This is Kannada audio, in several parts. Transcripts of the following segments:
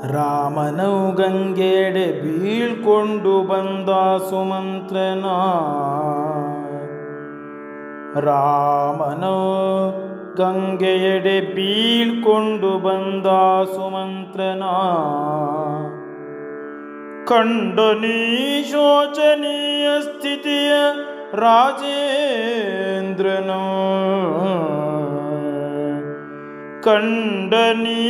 ರಾಮನೌ ಗಂಗೆಡೆ ಬೀಳ್ಕೊಂಡು ಬಂದ ಸುಮಂತ್ರನ. ರಾಮನೌ ಗಂಗೆಯಡೆ ಬೀಳ್ಕೊಂಡು ಬಂದ ಸುಮಂತ್ರನ. ಕಂಡನೀ ಶೋಚನೀಯ ಸ್ಥಿತಿಯ ರಾಜೇಂದ್ರನೋ. ಕಂಡನೀ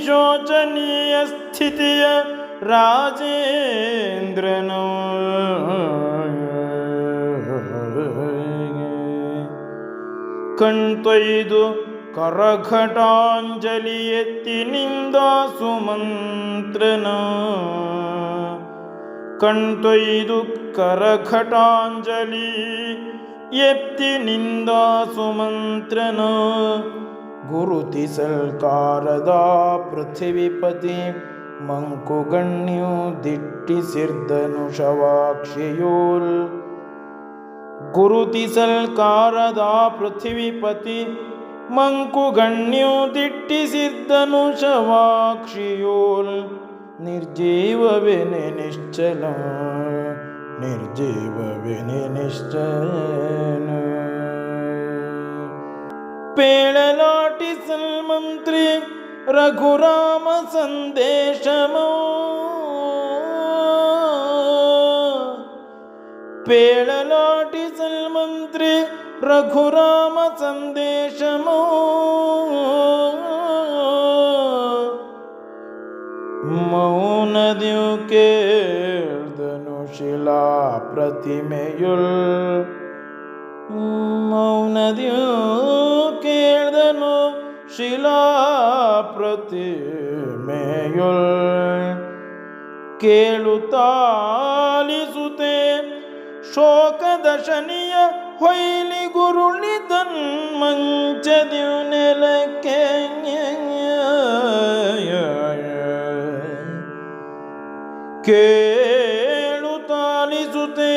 ಶೋಚನೀಯ ಸ್ಥಿತಿಯ ರಾಜೇಂದ್ರನೋ. ಕಣ್ತೊಯ್ದು ಕರಘಟಾಂಜಲಿ ಎತ್ತಿನಿಂದ ಸುಮಂತ್ರನ. ಕಣ್ತೊಯ್ದು ಕರಘಟಾಂಜಲಿ ಎತ್ತಿನಿಂದ ಸುಮಂತ್ರನ. ಗುರುತಿಸಲ್ಕಾರದ ಪೃಥ್ವಿಪತಿ ಮಂಕುಗಣ್ಯು ದಿಟ್ಟಿಸಿರ್ದನು ಶವಾಕ್ಷಿಯೋಲ್. ಗುರುತಿಸಲ್ಕಾರದ ಪೃಥ್ವಿಪತಿ ಮಂಕುಗಣ್ಯು ದಿಟ್ಟಿಸಿರ್ದನು ಶವಾಕ್ಷಿಯೋಲ್. ನಿರ್ಜೀವವೆನೆ ನಿಶ್ಚಲ ನಿರ್ಜೀವವೆನೆ ನಿಶ್ಚಲ. ಪೇಳಲಾಟಿಸಲ್ ಮಂತ್ರಿ ರಘುರಾಮ ಸಂದೇಶಮೋ. ಪೇಳಲಾಟಿಸಲ್ ಮಂತ್ರಿ ರಘುರಾಮ ಸಂದೇಶಮೋ. ಮೌನದ್ಯು ಕೇಳ್ದನು ಶಿಲಾ ಪ್ರತಿಮೆಯುಲ್. ಮೌನದ್ಯು ಕೇಳ್ದನು ಶಿಲಾ ಪ್ರತಿಮೆಯುಲ್. ಕೇಳುತ್ತಾಲಿಸುತ್ತೆ ಶೋಕದ ಶನಿಯ ಹೊಯ್ಲಿ ಗುರುಳಿದನ್ ಮಂಚದ್ಯು ನೆಲಕ್ಕೆ. ಕೇಳುತ್ತಾಲಿಸುತ್ತೆ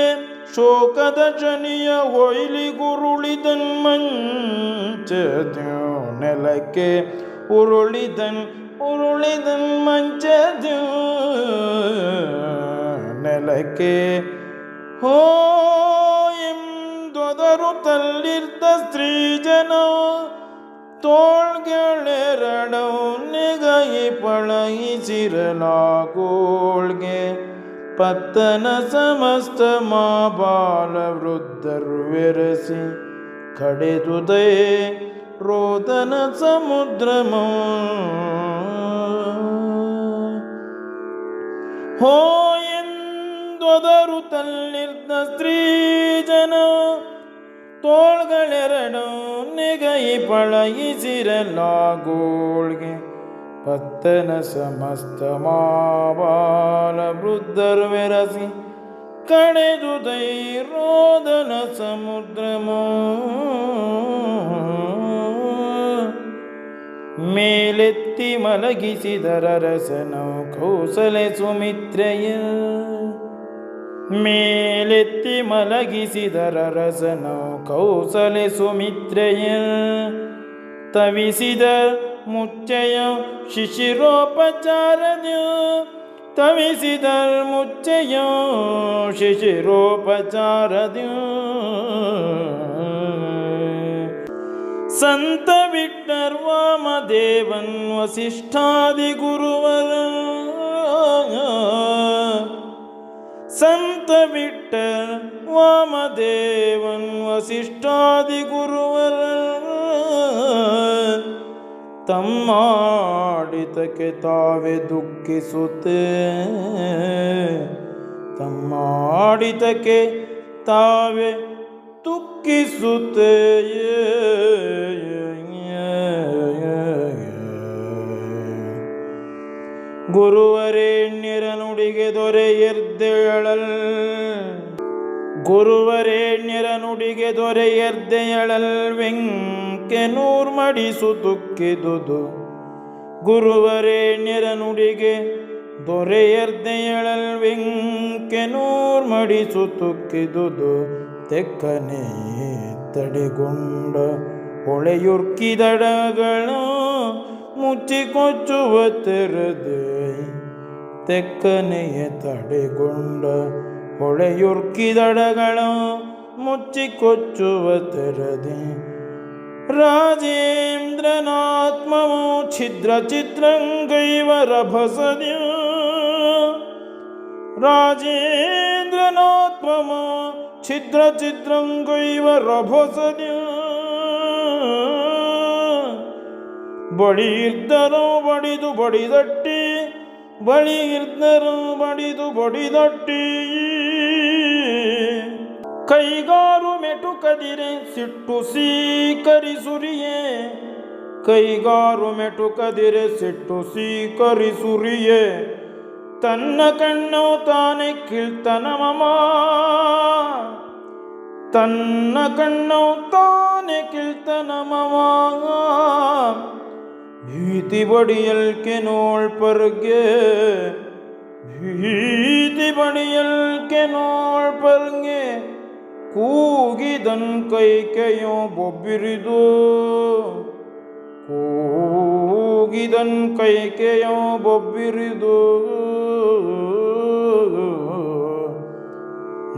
ಶೋಕದ ಶನಿಯ ಹೊಯ್ಲಿ ಗುರುಳಿದನ್ ಮಂಚದ್ಯು ನೆಲಕ್ಕೆ. ಉರುಳಿದನ್ ಮಂಚದ್ಯು ನೆಲಕ್ಕೆ. ಹೋ ಎಂದೊದರು ತಲ್ಲಿರ್ದ ಸ್ತ್ರೀಜನ. ತೋಳ್ಗೆಳೆರಡೌ ನೆಗಯಿ ಪಳಗಿಸಿರಲಾಗೋಳ್ಗೆ. ಪತ್ತನ ಸಮಸ್ತ ಮಾಬಾಲ ವೃದ್ಧರ್ವೆರಸಿ ಕಡೆದುದೇ ರೋದನ ಸಮುದ್ರಮೋ. ಹೋ ಎಂದೊದರು ತಲ್ಲಿರ್ದ ಸ್ತ್ರೀಜನ. ತೋಳ್ಗಳೆರಡು ನೆಗಯಿ ಪಳಗಿಸಿರಲಾಗೋಳ್ಗೆ. ಪತ್ತನ ಸಮಸ್ತ ಮಾಬಾಲ ವೃದ್ಧರ್ವೆರಸಿ ಕಡೆದುದೈ ರೋದನ ಸಮುದ್ರಮೋ. ಮೇಲೆತ್ತಿ ಮಲಗಿಸಿದರರಸನೌ ಕೌಸಲೆ ಸುಮಿತ್ರೆಯ. ಮೇಲೆತ್ತಿ ಮಲಗಿಸಿದರರಸನೌ ಕೌಸಲೆ ಸುಮಿತ್ರೆಯ. ತವಿಸಿದ ಮುಚ್ಚಯ ಶಿಶಿರೋಪಚಾರದ್ಯು. ತವಿಸಿದ ಮುಚ್ಚಯ ಶಿಶಿರೋಪಚಾರದ್ಯು. ಸಂತ ವಿಟ್ಟರ್ ವಾಮದೇವನ್ ವಸಿಷ್ಠಾದಿ ಗುರುವರ. ಸಂತ ವಿಟ್ಟರ್ ವಾಮದೇವನ್ ವಸಿಷ್ಠಾದಿ ಗುರುವರ. ತಮ್ಮಾಡಿತಕ್ಕೆ ತಾವೇ ದುಃಖಿಸುತ್ತೆ. ತಮ್ಮಾಡಿತಕ್ಕೆ ತಾವೇ ದುಃಖಿಸುತ್ತೆ. ಗುರುವರೇಣ್ಯರ ನುಡಿಗೆ ದೊರೆಯರ್ದೆಯಳಲ್. ಗುರುವರೇಣ್ಯರ ನುಡಿಗೆ ದೊರೆಯರ್ದೆಯಳಲ್. ವೆಂಕೆನೂರ್ ಮಡಿಸು ತುಕ್ಕಿದುದು. ಗುರುವರೇಣ್ಯರ ನುಡಿಗೆ ದೊರೆಯರ್ದೆಯಳಲ್. ವೆಂಕೆನೂರ್ ಮಡಿಸು ತುಕ್ಕಿದುದು. ತೆಕ್ಕನೆ ತಡೆಗೊಂಡ ಹೊಳೆಯುರ್ಕಿದಡಗಳು ಮುಚ್ಚಿಕೊಚ್ಚುವ ತೆರೆದೆ ತೆಕ್ಕನೆಯೇ ತಡೆಗೊಂಡ ಹೊಳೆಯುರ್ಕಿದಡಗಳ ಮುಚ್ಚಿಕೊಚ್ಚುವ ತೆರದೆ ರಾಜೇಂದ್ರನಾತ್ಮವು ಛಿದ್ರ ಚಿತ್ರಂಗೈವ ರಭಸದ್ಯ ರಾಜೇಂದ್ರನಾತ್ಮವು ಛಿದ್ರ ಚಿತ್ರಂಗೈವ ರಭಸದ್ಯ ಬಳಿಯಿರ್ದರು ಬಡಿದು ಬಡಿದಟ್ಟಿ ಬಳಿಯಿರ್ದರು ಬಡಿದು ಬಡಿದಟ್ಟಿ ಕೈಗಾರು ಮೆಟುಕದಿರೆ ಸಿಟ್ಟು ಸೀಕರಿಸುರಿಯೇ ಕೈಗಾರು ಮೆಟುಕದಿರೆ ಸಿಟ್ಟು ಸೀಕರಿಸುರಿಯೇ ತನ್ನ ಕಣ್ಣು ತಾನೆ ಕೀರ್ತನಮಮ ತನ್ನ ಕಣ್ಣು ತಾನೆ ಕೀರ್ತನಮಮ ಭೀತಿ ಬಡಿಯಲ್ಕೆ ನೋಳ್ಪರ್ಗೆ ಭೀತಿ ಬಡಿಯಲ್ಕೆ ನೋಳ್ಪರ್ಗೆ ಕೂಗಿದನ್ ಕೈಕೆಯೋ ಬೊಬ್ಬಿರಿದು ಕೂಗಿದನ್ ಕೈಕೆಯೋ ಬೊಬ್ಬಿರಿದು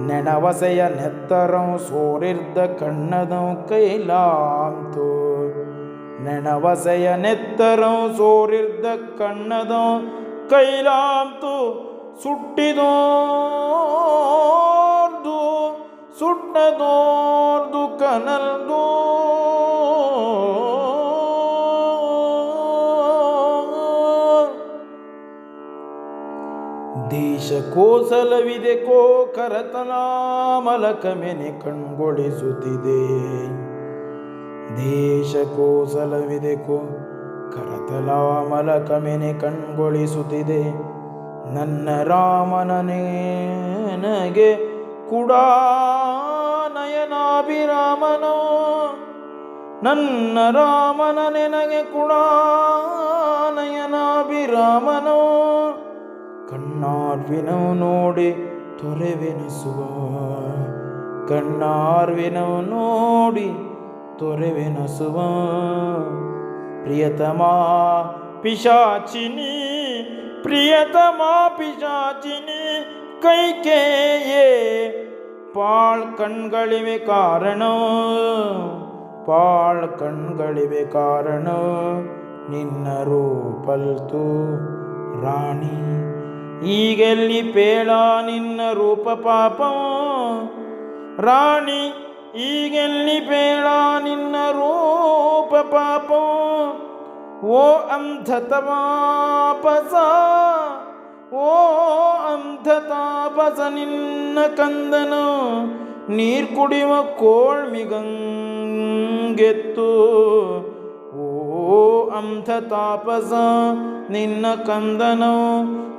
ನೆನವಸೆಯ ನೆತ್ತರಂ ಸೋರಿರ್ದ ಕಣ್ಣದಂ ಕೈಲಾಂತು ನೆನವಸೆಯ ನೆತ್ತರಂ ಸೋರಿರ್ದ ಕಣ್ಣದಂ ಕೈಲಾಂತು ಸುಟ್ಟಿದೋರ್ದು ಸುಟ್ಟದೋರ್ದು ಕನಲ್ದು ದೇಶ ಕೋಸಲವಿದೆ ಕೋ ಕರತಲಾಮಲಕ ಮೆನೆ ಕಣ್ಗೊಳಿಸುತ್ತಿದೆ ದೇಶ ಕೋಸಲವಿದೆ ಕೋ ಕರತಲಾಮಲಕ ಮೆನೆ ಕಣ್ಗೊಳಿಸುತ್ತಿದೆ ನನ್ನ ರಾಮನನೇನಗೆ ಕುಡಾ ನಯನಾಭಿರಾಮನೋ ನನ್ನ ರಾಮನ ನೆನಗೆ ಕುಡಾ ನಯನಾಭಿರಾಮನೋ ಕಣ್ಣಾರ್ವಿನವು ನೋಡಿ ತೊರೆವೆನಸುವ ಕಣ್ಣಾರ್ವಿನವು ನೋಡಿ ತೊರೆವೆನಸುವ ಪ್ರಿಯತಮಾ ಪಿಶಾಚಿನಿ ಪ್ರಿಯತಮಾ ಪಿಶಾಚಿನಿ ಕೈಕೇಯೇ ಪಾಳ್ ಕಣ್ಗಳಿವೆ ಕಾರಣ ಪಾಳ್ ಕಣ್ಗಳಿವೆ ಕಾರಣ ನಿನ್ನ ರೂಪಲ್ತು ರಾಣಿ ಈಗೆಲ್ಲಿ ಪೇಳ ನಿನ್ನ ರೂಪ ಪಾಪ ರಾಣಿ ಈಗೆಲ್ಲಿ ಪೇಳ ನಿನ್ನ ರೂಪ ಪಾಪ ಓ ಅಂಧತಾಪಸ ಓ ಅಂಧತಾಪಸ ನಿನ್ನ ಕಂದನ ನೀರ್ ಕುಡಿಯುವ ಕೋಳ್ಮಿಗಂಗೆತ್ತು ಓ ಅಂಧತಾಪಸ ನಿನ್ನ ಕಂದನ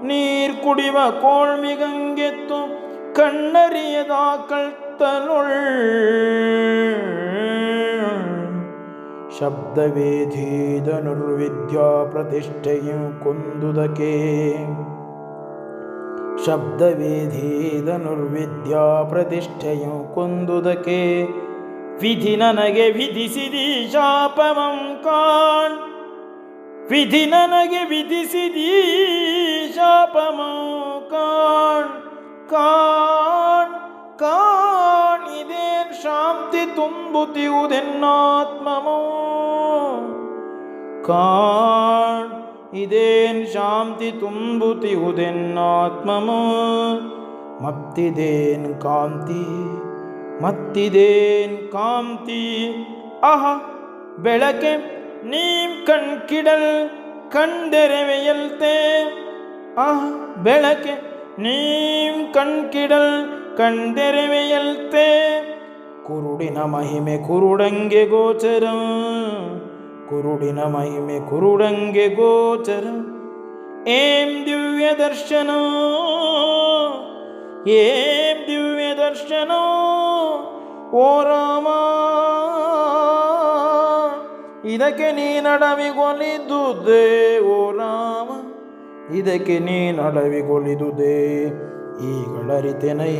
ನೀರ್ ಕುಡಿಯುವ ಕೋಳ್ಮಿಗಂಗೆತ್ತು ಕಣ್ಣರಿಯದ ಕಳ್ತನೊಳ್ ಶಬ್ದವೇಧೀಧನುರ್ವಿದ್ಯಾ ಪ್ರತಿಷ್ಠೆಯು ಕೊಂದುದಕ್ಕೆ ಶಬ್ದವೇಧೀಧನುರ್ವಿದ್ಯಾ ಪ್ರತಿಷ್ಠೆಯು ಕೊಂದುದಕ್ಕೆ ವಿಧಿ ನನಗೆ ವಿಧಿಸಿದಿ ಶಾಪಮಂ ಕಾಣ್ ವಿಧಿ ನನಗೆ ವಿಧಿಸಿದಿ ಶಾಪಮಂ ಕಾಣ್ ಕಾಣ್ ಕಾಣ್ ಇದೇನ್ ಶಾಂತಿ ತುಂಬುತ್ತಿಯುವುದೆನ್ನಾತ್ಮಮೋ ಕಾಣ್ ಇದೇನ್ ಶಾಂತಿ ತುಂಬುತ್ತಿಯುವುದೆನ್ನಾತ್ಮಮೋ ಮತ್ತಿದೇನ್ ಕಾಂತಿ ಮತ್ತಿದೇನ್ ಕಾಂತಿ ಆಹ ಬೆಳಕೆ ನೀಂ ಕಣ್ಕಿಡಲ್ ಕಣ್ದೆರೆವೆಯಲ್ತೆ ಆಹ ಬೆಳಕೆ ನೀಂ ಕಣ್ಕಿಡಲ್ ಕಣ್ದೆರೆವೆಯಲ್ತೆ ಕುರುಡಿನ ಮಹಿಮೆ ಕುರುಡಂಗೆ ಗೋಚರ ಕುರುಡಿನ ಮಹಿಮೆ ಕುರುಡಂಗೆ ಗೋಚರ ಏಂ ದಿವ್ಯ ದರ್ಶನ ಏಂ ದಿವ್ಯ ದರ್ಶನ ಓ ರಾಮ ಇದಕ್ಕೆ ನೀನಡವಿಗೊಲಿದುದೇ ಓ ರಾಮ ಇದಕ್ಕೆ ನೀನಡವಿಗೊಲಿದುದೇ ಈಗಳರಿತೆನೈ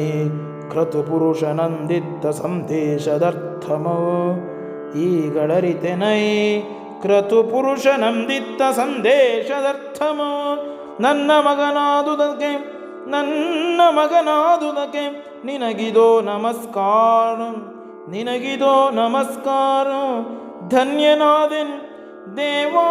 ಕ್ರತುಪುರುಷನಂದಿತ್ತ ಸಂದೇಶದರ್ಥಮೋ ಈಗಳರಿತೆನೈ ಕ್ರತುಪುರುಷನಂದಿತ್ತ ಸಂದೇಶದರ್ಥಮೋ ನನ್ನ ಮಗನಾದುದಕ್ಕೆ ನನ್ನ ಮಗನಾದುದಕ್ಕೆ ನಿನಗಿದೋ ನಮಸ್ಕಾರ, ನಿನಗಿದೋ ನಮಸ್ಕಾರ. ಧನ್ಯನಾದೆನ್ ದೇವಾ,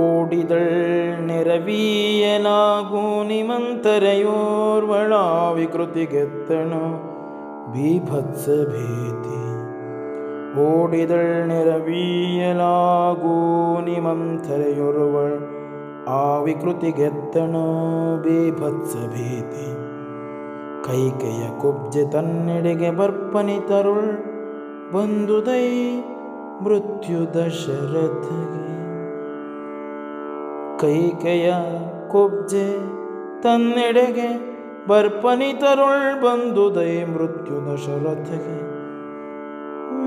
ಓಡಿದಳ್ ನೆರವೀಯಲಾಗೂ ನಿಮಂತರೆಯೋರ್ವಳ ವಿಕೃತಿಗೆತ್ತಣ ಬೀಭತ್ಸ ಭೀತಿ. ಓಡಿದಳ್ ನೆರವೀಯಲಾಗೂ ನಿಮಂತರೆಯೋರ್ವಳ ಆ ವಿಕೃತಿಗೆತ್ತಣ ಬೀಭತ್ಸ ಭೀತಿ. ಕೈಕೆಯ ಕುಬ್ಜೆ ತನ್ನೆಡೆಗೆ ಬರ್ಪನಿತರುಳ್ ಬಂದುದೈ ಮೃತ್ಯು ದಶರಥಗೆ. ಕೈಕೆಯ ಕುಬ್ಜೆ ತನ್ನೆಡೆಗೆ ಬರ್ಪನಿತರುಳ್ ಬಂದುದೈ ಮೃತ್ಯು ದಶರಥಗೆ.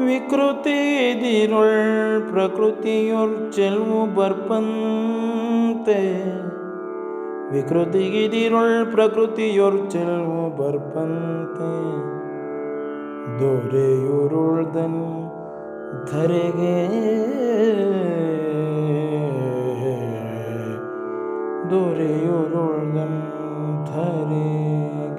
ವಿಕೃತಿದಿರುಳ್ ಪ್ರಕೃತಿಯೊಳ್ ಚೆಲ್ವು ಬರ್ಪಂತೆ, ವಿಕೃತಿಗಿದಿರುಳ್ ಪ್ರಕೃತಿಯೊಳ್ ಚೆಲ್ವು ಬರ್ಪಂತೆ. ದೊರೆಯುರುಳ್ದನ್ ಧರೆಗೆ, ದೊರೆಯುರುಳ್ದನ್ ಧರೆಗೆ.